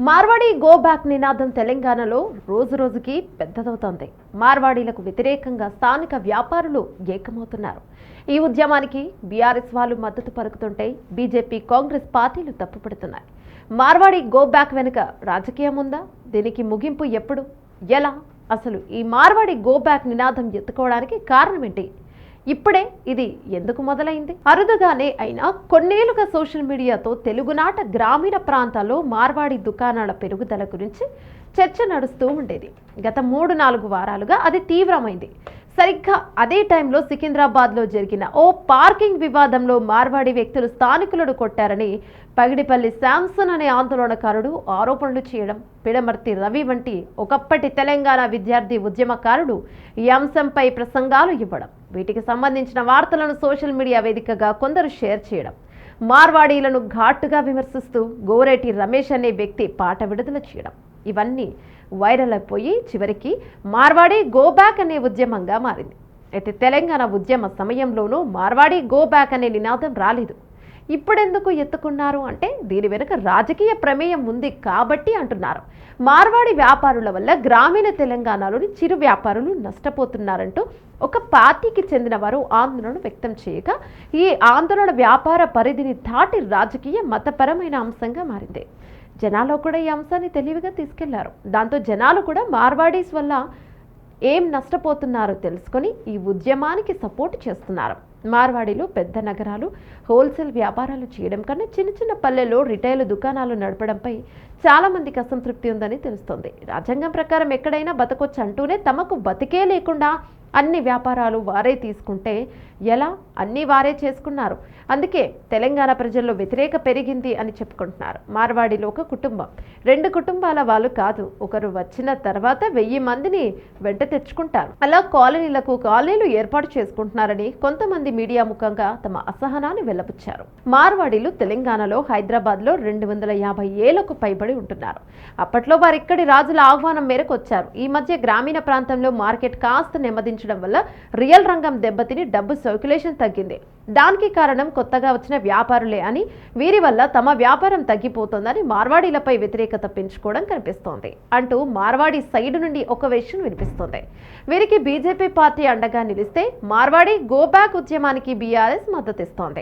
Marwadi go back నినాదం తెలంగాణలో రోజు రోజుకి పెద్దదవుతోంది. మార్వాడీలకు వ్యతిరేకంగా స్థానిక వ్యాపారులు ఏకమవుతున్నారు. ఈ ఉద్యమానికి బీఆర్ఎస్ వాళ్ళు మద్దతు పలుకుతుంటే బీజేపీ, కాంగ్రెస్ పార్టీలు తప్పుపడుతున్నాయి. మార్వాడి గో బ్యాక్ వెనుక రాజకీయం ఉందా? దీనికి ముగింపు ఎప్పుడు, ఎలా? అసలు ఈ మార్వాడి గో బ్యాక్ నినాదం ఎత్తుకోవడానికి కారణం ఏంటి? ఇప్పుడే ఇది ఎందుకు మొదలైంది? అరుదుగానే అయినా కొన్నేళ్లుగా సోషల్ మీడియాతో తెలుగునాట గ్రామీణ ప్రాంతాల్లో మార్వాడి దుకాణాల పెరుగుదల గురించి చర్చ నడుస్తూ ఉండేది. గత 3-4 వారాలుగా అది తీవ్రమైంది. సరిగ్గా అదే టైంలో సికింద్రాబాద్లో జరిగిన ఓ పార్కింగ్ వివాదంలో మార్వాడి వ్యక్తులు స్థానికులను కొట్టారని పగిడిపల్లి శాంసన్ అనే ఆందోళనకారుడు ఆరోపణలు చేయడం, పిడమర్తి రవి వంటి ఒకప్పటి తెలంగాణ విద్యార్థి ఉద్యమకారుడు ఈ అంశంపై ప్రసంగాలు ఇవ్వడం, వీటికి సంబంధించిన వార్తలను సోషల్ మీడియా వేదికగా కొందరు షేర్ చేయడం, మార్వాడీలను ఘాటుగా విమర్శిస్తూ గోరేటి రమేష్ అనే వ్యక్తి పాట విడుదల చేయడం, ఇవన్నీ వైరల్ అయిపోయి చివరికి మార్వాడి గో బ్యాక్ అనే ఉద్యమంగా మారింది. అయితే తెలంగాణ ఉద్యమ సమయంలోనూ మార్వాడి గో బ్యాక్ అనే నినాదం రాలేదు. ఇప్పుడెందుకు ఎత్తుకున్నారు అంటే దీని వెనుక రాజకీయ ప్రమేయం ఉంది కాబట్టి అంటున్నారు. మార్వాడి వ్యాపారుల వల్ల గ్రామీణ తెలంగాణలోని చిరు వ్యాపారులు నష్టపోతున్నారంటూ ఒక పార్టీకి చెందిన వారు ఆందోళన వ్యక్తం చేయగా ఈ ఆందోళన వ్యాపార పరిధిని దాటి రాజకీయ, మతపరమైన అంశంగా మారింది. జనాల్లో కూడా ఈ అంశాన్ని తెలివిగా తీసుకెళ్లారు. దాంతో జనాలు కూడా మార్వాడీస్ వల్ల ఏం నష్టపోతున్నారో తెలుసుకొని ఈ ఉద్యమానికి సపోర్ట్ చేస్తున్నారు. మార్వాడీలు పెద్ద నగరాలు హోల్సేల్ వ్యాపారాలు చేయడం కన్నా చిన్న చిన్న పల్లెల్లో రిటైల్ దుకాణాలు నడపడంపై చాలా మందికి అసంతృప్తి ఉందని తెలుస్తోంది. రాజ్యాంగం ప్రకారం ఎక్కడైనా బతకొచ్చు అంటూనే తమకు బతికే లేకుండా అన్ని వ్యాపారాలు వారే తీసుకుంటే ఎలా? అన్నీ వారే చేసుకున్నారు. అందుకే తెలంగాణ ప్రజల్లో వ్యతిరేక పెరిగింది అని చెప్పుకుంటున్నారు. మార్వాడిలో ఒక కుటుంబం, 2 కుటుంబాల వాళ్ళు కాదు, ఒకరు వచ్చిన తర్వాత 1000 మందిని వెంట తెచ్చుకుంటారు. అలా కాలనీలు ఏర్పాటు చేసుకుంటున్నారని కొంతమంది మీడియా ముఖంగా తమ అసహనాన్ని వెల్లబుచ్చారు. మార్వాడీలు తెలంగాణలో హైదరాబాద్లో 250 ఏళ్లకు పైబడి ఉంటున్నారు. అప్పట్లో వారు ఇక్కడి రాజుల ఆహ్వానం మేరకు వచ్చారు. ఈ మధ్య గ్రామీణ ప్రాంతంలో మార్కెట్ కాస్త నెమ్మదించడం వల్ల రియల్ రంగం దెబ్బతిని డబ్బు సర్క్యులేషన్ తగ్గింది. దానికి కారణం కొత్తగా వచ్చిన వ్యాపారులే అని, వీరి వల్ల తమ వ్యాపారం తగ్గిపోతోందని మార్వాడీలపై వ్యతిరేకత పెంచుకోవడం కనిపిస్తోంది అంటూ మార్వాడి సైడ్ నుండి ఒక వెర్షన్ వినిపిస్తోంది. వీరికి బీజేపీ పార్టీ అండగా నిలిస్తే మార్వాడి గో బ్యాక్ ఉద్యమానికి బీఆర్ఎస్ మద్దతిస్తోంది.